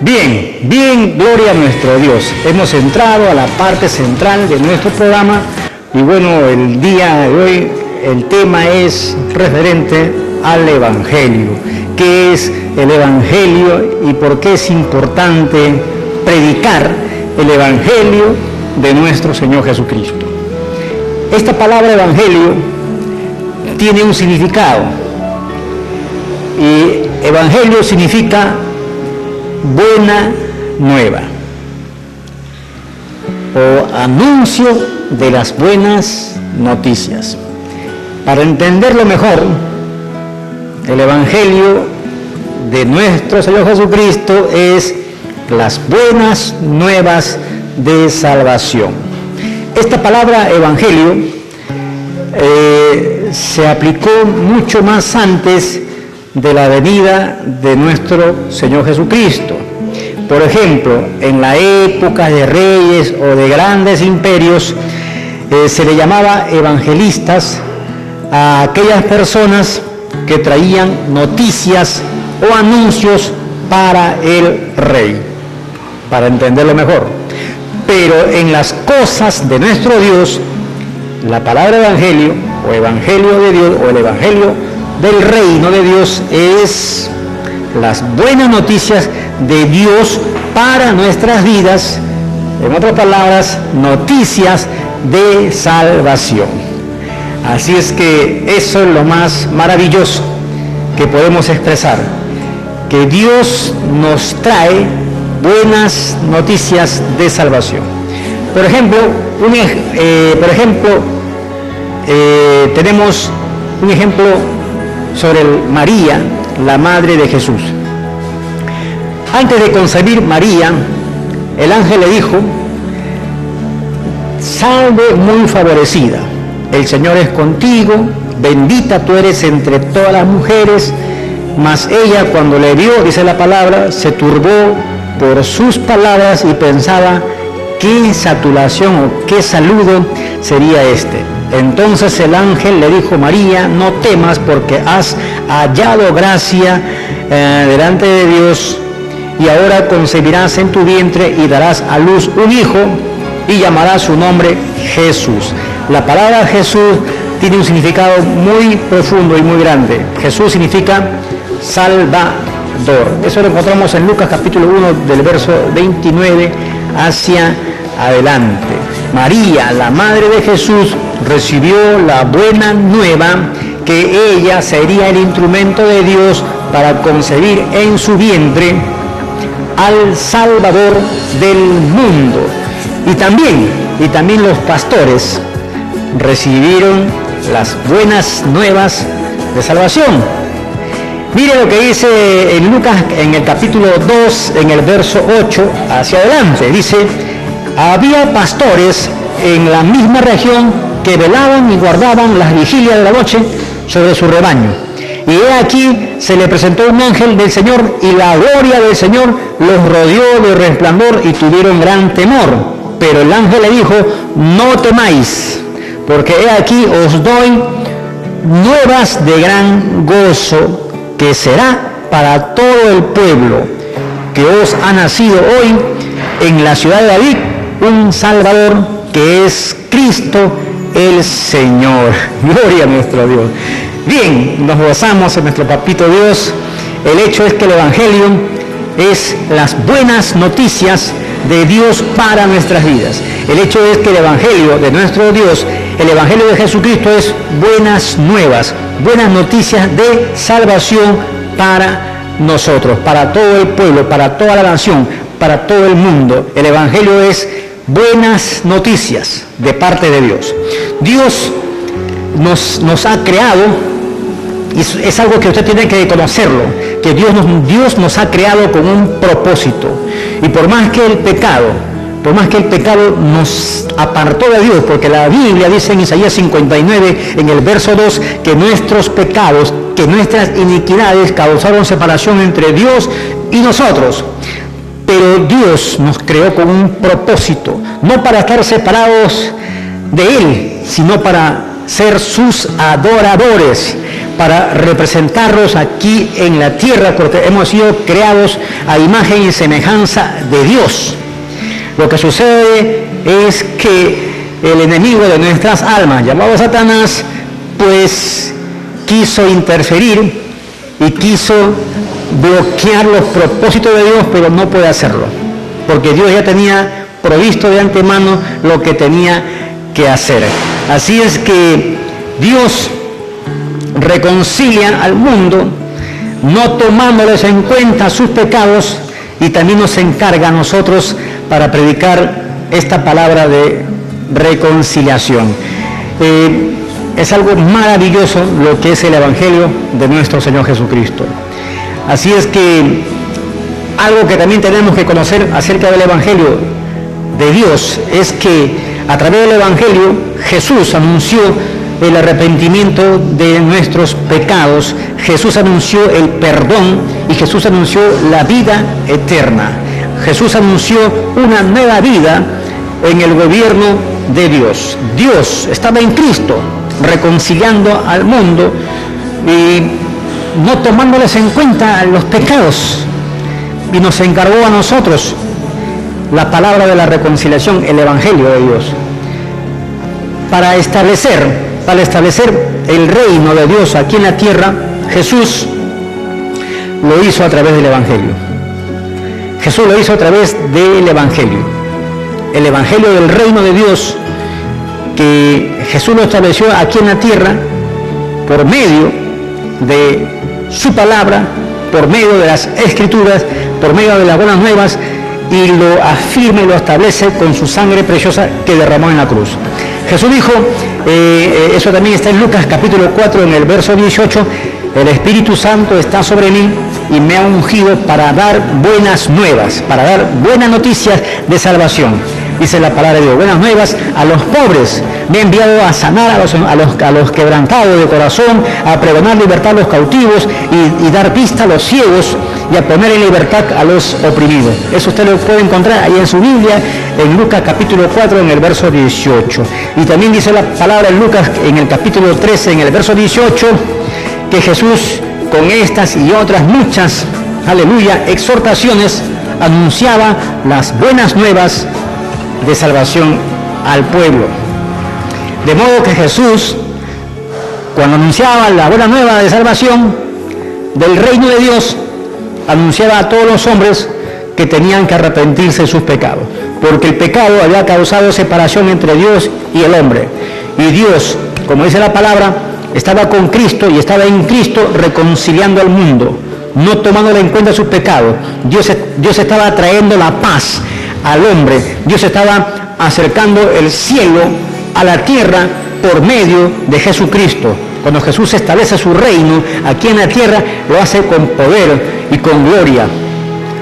Bien, gloria a nuestro Dios. Hemos entrado a la parte central de nuestro programa y bueno, el día de hoy el tema es referente al Evangelio. ¿Qué es el Evangelio y por qué es importante predicar el Evangelio de nuestro Señor Jesucristo? Esta palabra Evangelio tiene un significado y Evangelio significa buena nueva o anuncio de las buenas noticias. Para entenderlo mejor, el Evangelio de nuestro Señor Jesucristo es las buenas nuevas de salvación. Esta palabra Evangelio se aplicó mucho más antes de la venida de nuestro Señor Jesucristo. Por ejemplo, en la época de reyes o de grandes imperios, se le llamaba evangelistas a aquellas personas que traían noticias o anuncios para el rey, para entenderlo mejor. Pero en las cosas de nuestro Dios, la palabra evangelio o evangelio de Dios o el evangelio del reino de Dios es las buenas noticias de Dios para nuestras vidas, en otras palabras, noticias de salvación. Así es que eso es lo más maravilloso que podemos expresar, que Dios nos trae buenas noticias de salvación. Por ejemplo, tenemos un ejemplo sobre María, la madre de Jesús. Antes de concebir María, el ángel le dijo: salve muy favorecida, el Señor es contigo, bendita tú eres entre todas las mujeres. Mas ella, cuando le vio, dice la palabra, se turbó por sus palabras y pensaba qué saturación o qué saludo sería este. Entonces el ángel le dijo: María, no temas, porque has hallado gracia delante de Dios, y ahora concebirás en tu vientre y darás a luz un hijo y llamarás su nombre Jesús. La palabra Jesús tiene un significado muy profundo y muy grande. Jesús significa Salvador. Eso lo encontramos en Lucas capítulo 1 del verso 29 hacia adelante. María, la madre de Jesús, recibió la buena nueva que ella sería el instrumento de Dios para concebir en su vientre al Salvador del mundo. Y también los pastores recibieron las buenas nuevas de salvación. Mire lo que dice en Lucas, en el capítulo 2, en el verso 8 hacia adelante. Dice: había pastores en la misma región que velaban y guardaban las vigilias de la noche sobre su rebaño. Y he aquí, se le presentó un ángel del Señor, y la gloria del Señor los rodeó de resplandor, y tuvieron gran temor. Pero el ángel le dijo: no temáis, porque he aquí os doy nuevas de gran gozo, que será para todo el pueblo, que os ha nacido hoy en la ciudad de David un Salvador, que es Cristo el Señor. Gloria a nuestro Dios. Bien, nos gozamos en nuestro papito Dios. El hecho es que el Evangelio es las buenas noticias de Dios para nuestras vidas. El hecho es que el Evangelio de nuestro Dios, el Evangelio de Jesucristo, es buenas nuevas, buenas noticias de salvación para nosotros, para todo el pueblo, para toda la nación, para todo el mundo. El Evangelio es buenas noticias de parte de Dios. Dios nos ha creado, y es algo que usted tiene que conocerlo, que Dios nos ha creado con un propósito. Y por más que el pecado nos apartó de Dios, porque la Biblia dice en Isaías 59, en el verso 2, que nuestros pecados, que nuestras iniquidades causaron separación entre Dios y nosotros. Pero Dios nos creó con un propósito, no para estar separados de Él, sino para ser sus adoradores, para representarlos aquí en la tierra, porque hemos sido creados a imagen y semejanza de Dios. Lo que sucede es que el enemigo de nuestras almas, llamado Satanás, pues quiso interferir y quiso bloquear los propósitos de Dios, pero no puede hacerlo, porque Dios ya tenía provisto de antemano lo que tenía que hacer. Así es que Dios reconcilia al mundo, no tomándoles en cuenta sus pecados, y también nos encarga a nosotros para predicar esta palabra de reconciliación. Es algo maravilloso lo que es el Evangelio de nuestro Señor Jesucristo. Así es que algo que también tenemos que conocer acerca del Evangelio de Dios es que a través del Evangelio Jesús anunció el arrepentimiento de nuestros pecados, Jesús anunció el perdón y Jesús anunció la vida eterna. Jesús anunció una nueva vida en el gobierno de Dios. Dios estaba en Cristo reconciliando al mundo y no tomándoles en cuenta los pecados, y nos encargó a nosotros la palabra de la reconciliación, el Evangelio de Dios, para establecer el reino de Dios aquí en la tierra. Jesús lo hizo a través del Evangelio. Jesús lo hizo a través del Evangelio. El Evangelio del reino de Dios, que Jesús lo estableció aquí en la tierra por medio de su palabra, por medio de las Escrituras, por medio de las buenas nuevas, y lo afirma y lo establece con su sangre preciosa que derramó en la cruz. Jesús dijo, eso también está en Lucas capítulo 4, en el verso 18, el Espíritu Santo está sobre mí y me ha ungido para dar buenas nuevas, para dar buenas noticias de salvación. Dice la palabra de Dios, buenas nuevas a los pobres. Me ha enviado a sanar a los quebrantados de corazón, a pregonar libertad a los cautivos y dar vista a los ciegos y a poner en libertad a los oprimidos. Eso usted lo puede encontrar ahí en su Biblia, en Lucas capítulo 4, en el verso 18. Y también dice la palabra en Lucas, en el capítulo 13, en el verso 18, que Jesús, con estas y otras muchas, aleluya, exhortaciones, anunciaba las buenas nuevas de salvación al pueblo. De modo que Jesús, cuando anunciaba la buena nueva de salvación del reino de Dios, anunciaba a todos los hombres que tenían que arrepentirse de sus pecados, porque el pecado había causado separación entre Dios y el hombre, y Dios, como dice la palabra, estaba con Cristo y estaba en Cristo reconciliando al mundo, no tomándole en cuenta sus pecados. Dios estaba trayendo la paz al hombre. Dios estaba acercando el cielo a la tierra por medio de Jesucristo. Cuando Jesús establece su reino aquí en la tierra, lo hace con poder y con gloria.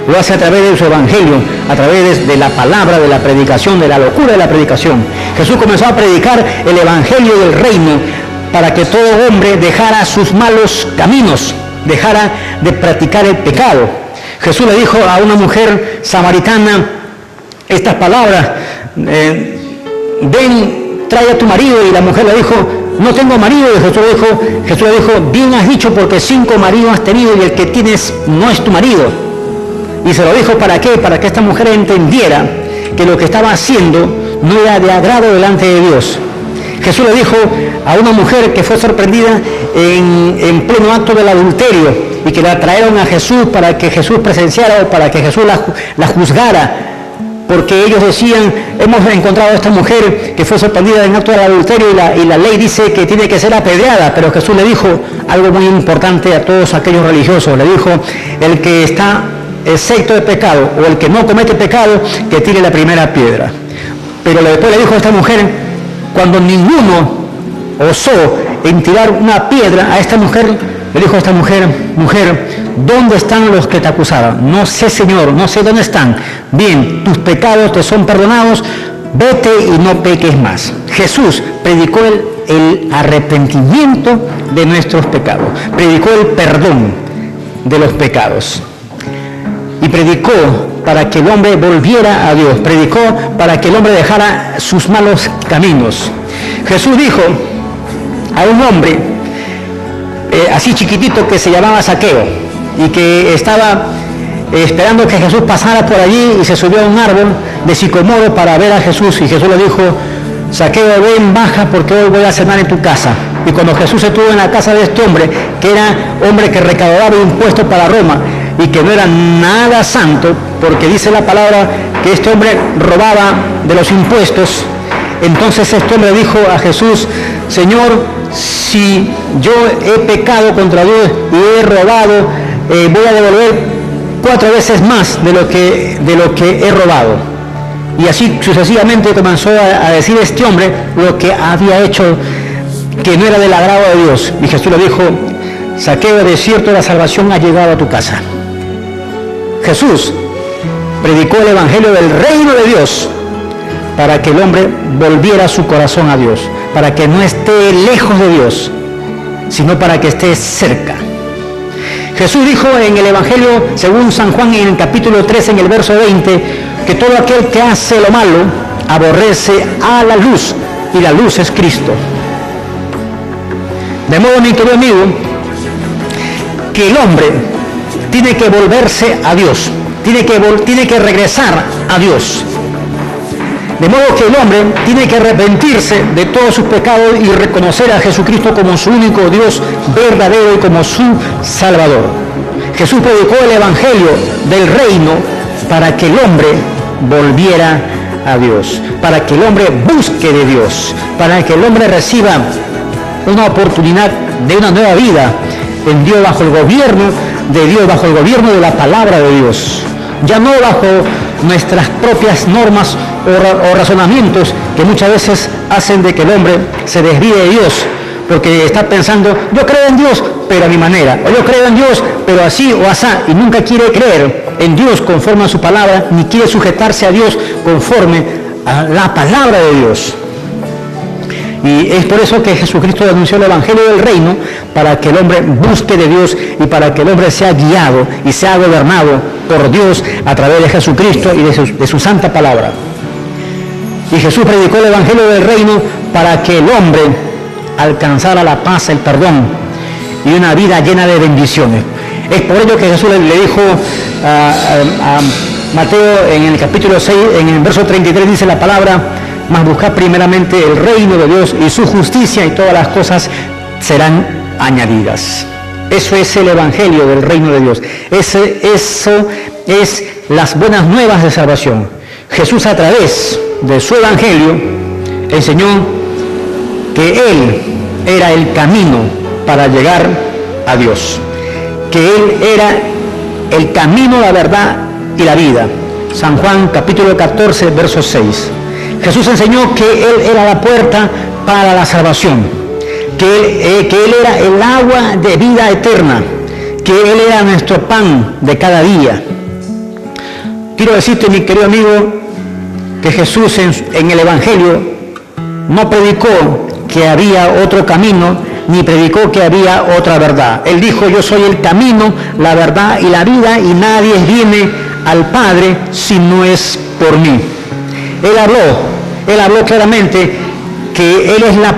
Lo hace a través de su evangelio, a través de la palabra, de la predicación, de la locura de la predicación. Jesús comenzó a predicar el evangelio del reino para que todo hombre dejara sus malos caminos, dejara de practicar el pecado. Jesús le dijo a una mujer samaritana estas palabras, ven, trae a tu marido, y la mujer le dijo, no tengo marido, y Jesús le dijo, bien has dicho, porque 5 maridos has tenido y el que tienes no es tu marido. Y se lo dijo, ¿para qué? Para que esta mujer entendiera que lo que estaba haciendo no era de agrado delante de Dios. Jesús le dijo a una mujer que fue sorprendida en pleno acto del adulterio y que la trajeron a Jesús para que Jesús presenciara o para que Jesús la juzgara, porque ellos decían, hemos encontrado a esta mujer que fue sorprendida en acto del adulterio y la ley dice que tiene que ser apedreada, pero Jesús le dijo algo muy importante a todos aquellos religiosos, le dijo, el que está exento de pecado o el que no comete pecado, que tire la primera piedra. Pero después le dijo a esta mujer, cuando ninguno osó en tirar una piedra a esta mujer, le dijo a esta mujer, ¿dónde están los que te acusaban? No sé, Señor, no sé dónde están. Bien, tus pecados te son perdonados, vete y no peques más. Jesús predicó el arrepentimiento de nuestros pecados, predicó el perdón de los pecados y predicó para que el hombre volviera a Dios, predicó para que el hombre dejara sus malos caminos. Jesús dijo a un hombre así chiquitito que se llamaba Zaqueo y que estaba esperando que Jesús pasara por allí y se subió a un árbol de sicomoro para ver a Jesús, y Jesús le dijo: Zaqueo, ven, baja, porque hoy voy a cenar en tu casa. Y cuando Jesús estuvo en la casa de este hombre, que era hombre que recaudaba impuestos para Roma y que no era nada santo, porque dice la palabra que este hombre robaba de los impuestos, entonces este hombre dijo a Jesús: Señor, si yo he pecado contra Dios y he robado, voy a devolver 4 veces más de lo que he robado. Y así sucesivamente comenzó a decir este hombre lo que había hecho, que no era del agrado de Dios. Y Jesús le dijo: Zaqueo, de cierto la salvación ha llegado a tu casa. Jesús predicó el evangelio del reino de Dios para que el hombre volviera su corazón a Dios, para que no esté lejos de Dios, sino para que esté cerca. Jesús dijo en el evangelio según San Juan, en el capítulo 3, en el verso 20, que todo aquel que hace lo malo aborrece a la luz, y la luz es Cristo. De modo, mi querido amigo, que el hombre tiene que volverse a Dios, tiene que regresar a Dios. De modo que el hombre tiene que arrepentirse de todos sus pecados y reconocer a Jesucristo como su único Dios verdadero y como su Salvador. Jesús predicó el evangelio del reino para que el hombre volviera a Dios, para que el hombre busque de Dios, para que el hombre reciba una oportunidad de una nueva vida en Dios, bajo el gobierno de Dios, bajo el gobierno de la palabra de Dios, ya no bajo nuestras propias normas o razonamientos que muchas veces hacen de que el hombre se desvíe de Dios, porque está pensando: yo creo en Dios, pero a mi manera, o yo creo en Dios, pero así o asá, y nunca quiere creer en Dios conforme a su palabra, ni quiere sujetarse a Dios conforme a la palabra de Dios. Y es por eso que Jesucristo anunció el evangelio del reino, para que el hombre busque de Dios y para que el hombre sea guiado y sea gobernado por Dios a través de Jesucristo y de su santa palabra. Y Jesús predicó el evangelio del reino para que el hombre alcanzara la paz, el perdón y una vida llena de bendiciones. Es por ello que Jesús le dijo a Mateo en el capítulo 6, en el verso 33, dice la palabra: mas buscad primeramente el reino de Dios y su justicia, y todas las cosas serán añadidas. Eso es el evangelio del reino de Dios. Eso es las buenas nuevas de salvación. Jesús, a través de su evangelio, enseñó que Él era el camino para llegar a Dios, que Él era el camino, la verdad y la vida. San Juan capítulo 14, verso 6. Jesús enseñó que Él era la puerta para la salvación, que Él era el agua de vida eterna, que Él era nuestro pan de cada día. Quiero decirte, mi querido amigo, que Jesús en el Evangelio no predicó que había otro camino, ni predicó que había otra verdad. Él dijo: yo soy el camino, la verdad y la vida, y nadie viene al Padre si no es por mí. Él habló claramente que Él es la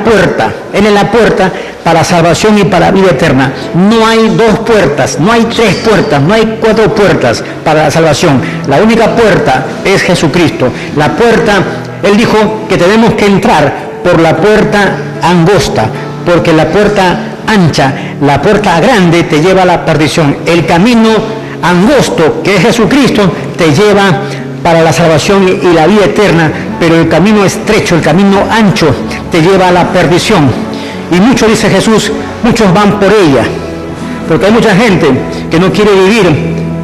puerta para salvación y para vida eterna. No hay 2 puertas, no hay 3 puertas, no hay 4 puertas para la salvación. La única puerta es Jesucristo. La puerta, Él dijo que tenemos que entrar por la puerta angosta, porque la puerta ancha, la puerta grande te lleva a la perdición. El camino angosto, que es Jesucristo, te lleva para la salvación y la vida eterna, pero el camino estrecho, el camino ancho, te lleva a la perdición. Y muchos, dice Jesús, muchos van por ella, porque hay mucha gente que no quiere vivir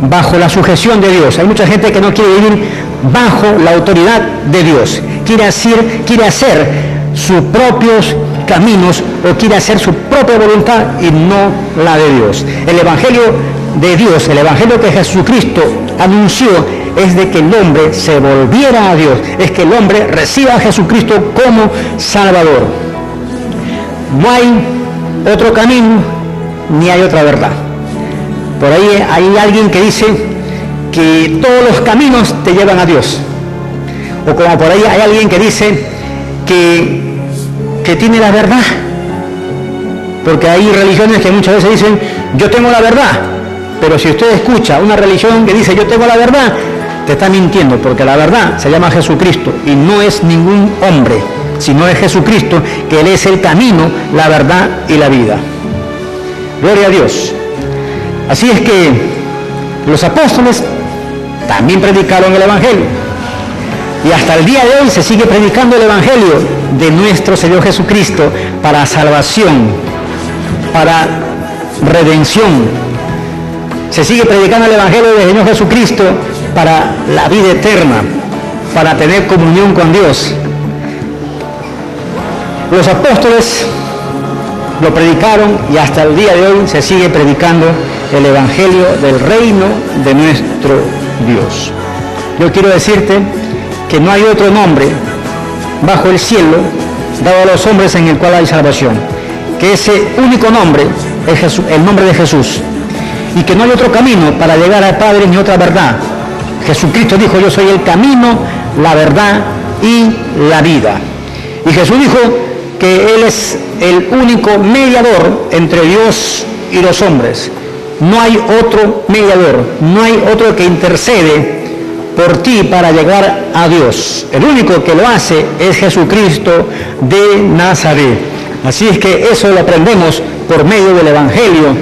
bajo la sujeción de Dios, hay mucha gente que no quiere vivir bajo la autoridad de Dios, quiere hacer sus propios caminos o quiere hacer su propia voluntad y no la de Dios. El evangelio de Dios, el evangelio que Jesucristo anunció, es de que el hombre se volviera a Dios, es que el hombre reciba a Jesucristo como Salvador. No hay otro camino ni hay otra verdad. Por ahí hay alguien que dice que todos los caminos te llevan a Dios, o como por ahí hay alguien que dice que tiene la verdad Porque hay religiones que muchas veces dicen, yo tengo la verdad. Pero si usted escucha una religión que dice, yo tengo la verdad, te está mintiendo, porque la verdad se llama Jesucristo y no es ningún hombre, sino es Jesucristo, que Él es el camino, la verdad y la vida. Gloria a Dios. Así es que los apóstoles también predicaron el Evangelio. Y hasta el día de hoy se sigue predicando el Evangelio de nuestro Señor Jesucristo para salvación, para redención. Se sigue predicando el Evangelio del Señor Jesucristo para la vida eterna, para tener comunión con Dios. Los apóstoles lo predicaron y hasta el día de hoy se sigue predicando el Evangelio del reino de nuestro Dios. Yo quiero decirte que no hay otro nombre bajo el cielo dado a los hombres en el cual hay salvación, que ese único nombre es Jesús, el nombre de Jesús, y que no hay otro camino para llegar al Padre ni otra verdad. Jesucristo dijo, yo soy el camino, la verdad y la vida. Y Jesús dijo que Él es el único mediador entre Dios y los hombres. No hay otro mediador, no hay otro que intercede por ti para llegar a Dios. El único que lo hace es Jesucristo de Nazaret. Así es que eso lo aprendemos por medio del Evangelio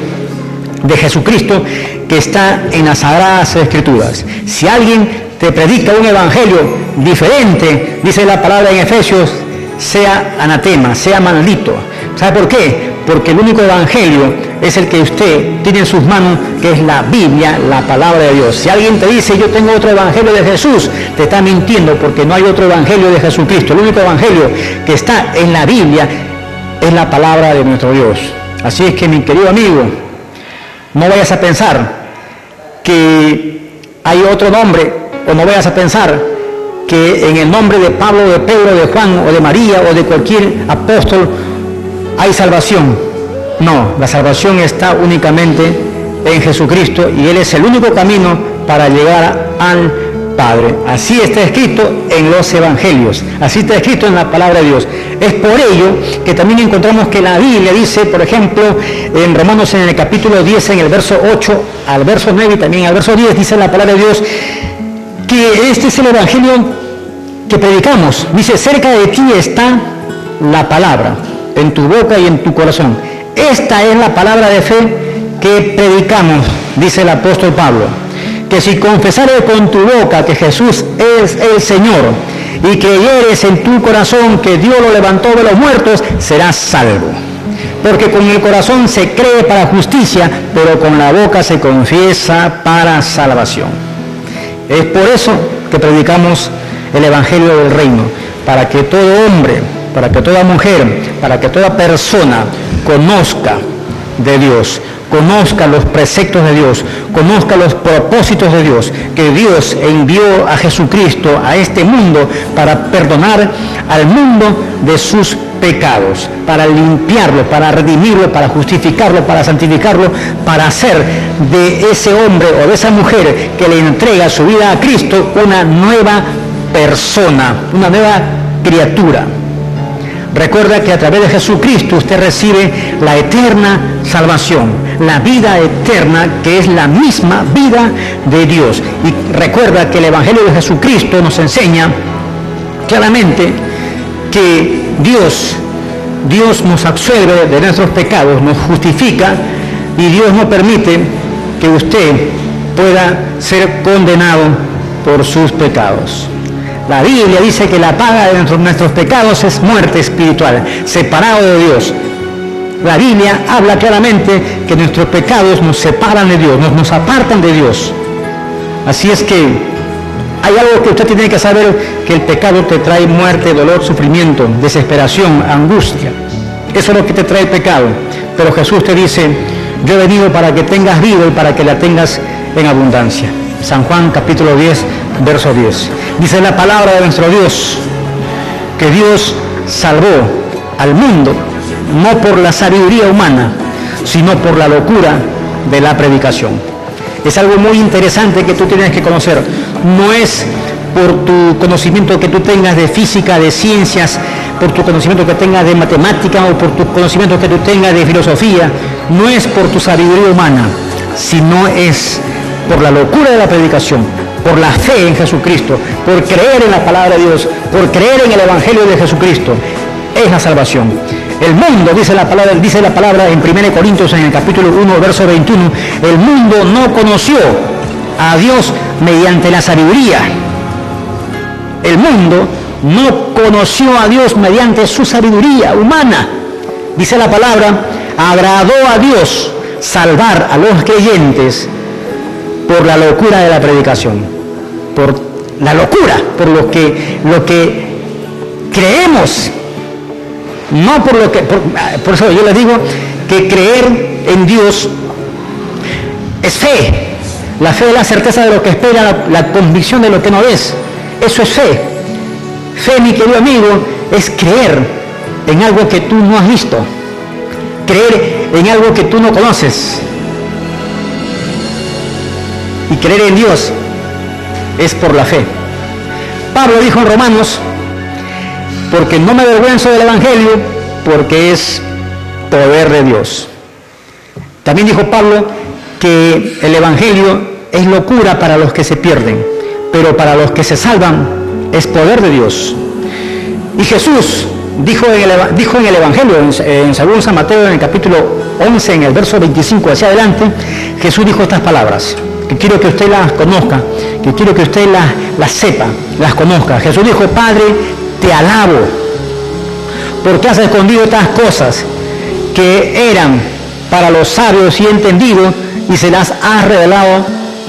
de Jesucristo que está en las Sagradas Escrituras. Si alguien te predica un evangelio diferente, dice la palabra en Efesios, sea anatema, sea maldito. ¿Sabe por qué? Porque el único evangelio es el que usted tiene en sus manos, que es la Biblia, la palabra de Dios. Si alguien te dice, yo tengo otro evangelio de Jesús, te está mintiendo, porque no hay otro evangelio de Jesucristo. El único evangelio que está en la Biblia es la palabra de nuestro Dios. Así es que, mi querido amigo, no vayas a pensar que hay otro nombre, o no vayas a pensar que en el nombre de Pablo, de Pedro, de Juan, o de María, o de cualquier apóstol hay salvación. No, la salvación está únicamente en Jesucristo y Él es el único camino para llegar al Padre. Así está escrito en los Evangelios, así está escrito en la palabra de Dios. Es por ello que también encontramos que la Biblia dice, por ejemplo, en Romanos en el capítulo 10, en el verso 8 al verso 9 y también al verso 10, dice la palabra de Dios, que este es el Evangelio que predicamos. Dice, cerca de ti está la palabra, en tu boca y en tu corazón. Esta es la palabra de fe que predicamos, dice el apóstol Pablo, que si confesares con tu boca que Jesús es el Señor y creyeres en tu corazón que Dios lo levantó de los muertos, serás salvo. Porque con el corazón se cree para justicia, pero con la boca se confiesa para salvación. Es por eso que predicamos el Evangelio del Reino, para que todo hombre, para que toda mujer, para que toda persona conozca de Dios, conozca los preceptos de Dios, conozca los propósitos de Dios, que Dios envió a Jesucristo a este mundo para perdonar al mundo de sus pecados, para limpiarlo, para redimirlo, para justificarlo, para santificarlo, para hacer de ese hombre o de esa mujer que le entrega su vida a Cristo una nueva persona, una nueva criatura. Recuerda que a través de Jesucristo usted recibe la eterna salvación, la vida eterna, que es la misma vida de Dios. Y recuerda que el Evangelio de Jesucristo nos enseña claramente que Dios nos absuelve de nuestros pecados, nos justifica, y Dios no permite que usted pueda ser condenado por sus pecados. La Biblia dice que la paga de nuestros pecados es muerte espiritual, separado de Dios. La Biblia habla claramente que nuestros pecados nos separan de Dios, nos apartan de Dios. Así es que hay algo que usted tiene que saber, que el pecado te trae muerte, dolor, sufrimiento, desesperación, angustia. Eso es lo que te trae el pecado. Pero Jesús te dice, yo he venido para que tengas vida y para que la tengas en abundancia. San Juan capítulo 10, verso 10. Dice la palabra de nuestro Dios, que Dios salvó al mundo no por la sabiduría humana, sino por la locura de la predicación. Es algo muy interesante que tú tienes que conocer. No es por tu conocimiento que tú tengas de física, de ciencias, por tu conocimiento que tengas de matemática o por tus conocimientos que tú tengas de filosofía, no es por tu sabiduría humana, sino es por la locura de la predicación, por la fe en Jesucristo, por creer en la palabra de Dios, por creer en el Evangelio de Jesucristo. Es la salvación. El mundo, dice la palabra en 1 Corintios en el capítulo 1, verso 21, el mundo no conoció a Dios mediante la sabiduría. El mundo no conoció a Dios mediante su sabiduría humana. Dice la palabra, agradó a Dios salvar a los creyentes por la locura de la predicación. Por la locura, por lo que creemos. No por lo que, por eso yo les digo que creer en Dios es fe. La fe es la certeza de lo que espera, la convicción de lo que no ves. Eso es fe. Fe, mi querido amigo, es creer en algo que tú no has visto. Creer en algo que tú no conoces. Y creer en Dios es por la fe. Pablo dijo en Romanos, porque no me avergüenzo del Evangelio, porque es poder de Dios. También dijo Pablo que el Evangelio es locura para los que se pierden, pero para los que se salvan es poder de Dios. Y Jesús dijo en el Evangelio, según San Mateo, en el capítulo 11, en el verso 25 hacia adelante, Jesús dijo estas palabras, que quiero que usted las conozca, que quiero que usted las sepa, las conozca. Jesús dijo, Padre, te alabo, porque has escondido estas cosas que eran para los sabios y entendidos y se las has revelado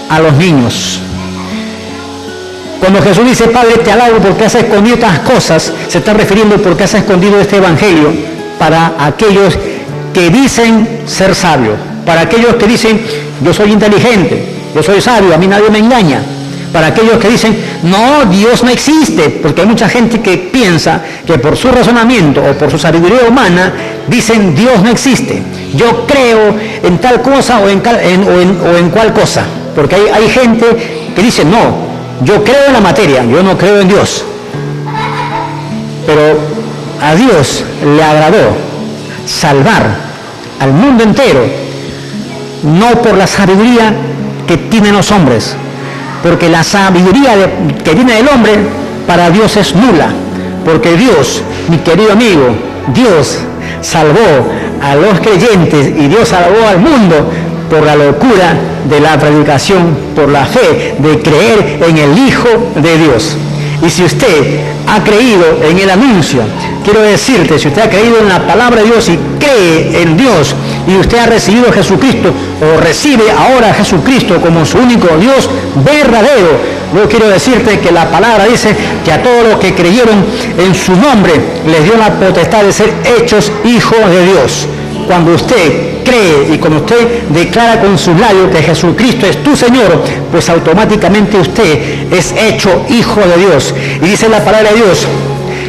a los niños. Cuando Jesús dice, Padre, te alabo porque has escondido estas cosas, se está refiriendo porque has escondido este evangelio para aquellos que dicen ser sabios, para aquellos que dicen, yo soy inteligente, yo soy sabio, a mí nadie me engaña. Para aquellos que dicen, no, Dios no existe, porque hay mucha gente que piensa que por su razonamiento o por su sabiduría humana, dicen, Dios no existe. Yo creo en tal cosa o en cual cosa. Porque hay gente que dice, no, yo creo en la materia, yo no creo en Dios. Pero a Dios le agradó salvar al mundo entero, no por la sabiduría que tienen los hombres, porque la sabiduría que viene del hombre para Dios es nula, porque Dios, mi querido amigo, Dios salvó a los creyentes y Dios salvó al mundo por la locura de la predicación, por la fe de creer en el Hijo de Dios. Y si usted ha creído en el anuncio, quiero decirte, si usted ha creído en la palabra de Dios y cree en Dios, y usted ha recibido a Jesucristo, o recibe ahora a Jesucristo como su único Dios verdadero, yo quiero decirte que la palabra dice que a todos los que creyeron en su nombre, les dio la potestad de ser hechos hijos de Dios. Cuando usted cree y cuando usted declara con sus labios que Jesucristo es tu Señor, pues automáticamente usted es hecho hijo de Dios. Y dice la palabra de Dios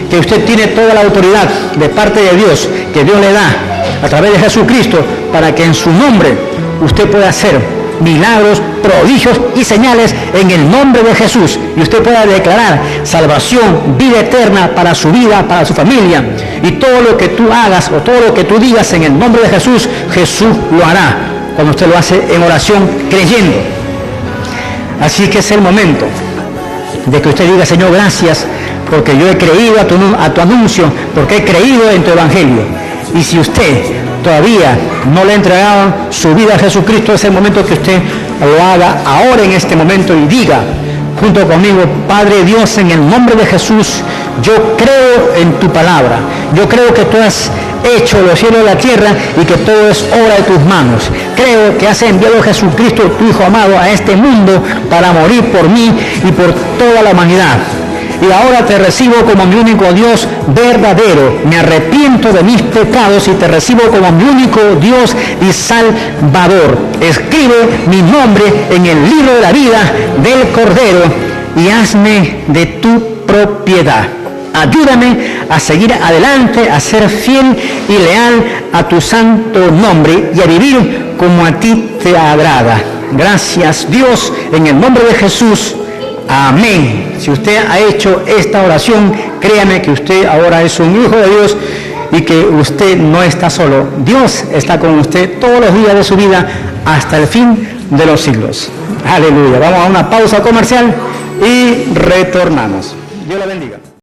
que usted tiene toda la autoridad de parte de Dios, que Dios le da a través de Jesucristo, para que en su nombre usted pueda hacer milagros, prodigios y señales en el nombre de Jesús, y usted pueda declarar salvación, vida eterna para su vida, para su familia, y todo lo que tú hagas o todo lo que tú digas en el nombre de Jesús, Jesús lo hará cuando usted lo hace en oración creyendo. Así que es el momento de que usted diga, Señor, gracias porque yo he creído a tu anuncio, porque he creído en tu evangelio. Y si usted todavía no le ha entregado su vida a Jesucristo, es el momento que usted lo haga ahora en este momento y diga junto conmigo, Padre Dios, en el nombre de Jesús, yo creo en tu palabra. Yo creo que tú has hecho los cielos y la tierra y que todo es obra de tus manos. Creo que has enviado a Jesucristo, tu Hijo amado, a este mundo para morir por mí y por toda la humanidad. Y ahora te recibo como mi único Dios verdadero. Me arrepiento de mis pecados y te recibo como mi único Dios y Salvador. Escribe mi nombre en el libro de la vida del Cordero y hazme de tu propiedad. Ayúdame a seguir adelante, a ser fiel y leal a tu santo nombre y a vivir como a ti te agrada. Gracias, Dios, en el nombre de Jesús. Amén. Si usted ha hecho esta oración, créame que usted ahora es un hijo de Dios y que usted no está solo. Dios está con usted todos los días de su vida hasta el fin de los siglos. Aleluya. Vamos a una pausa comercial y retornamos. Dios la bendiga.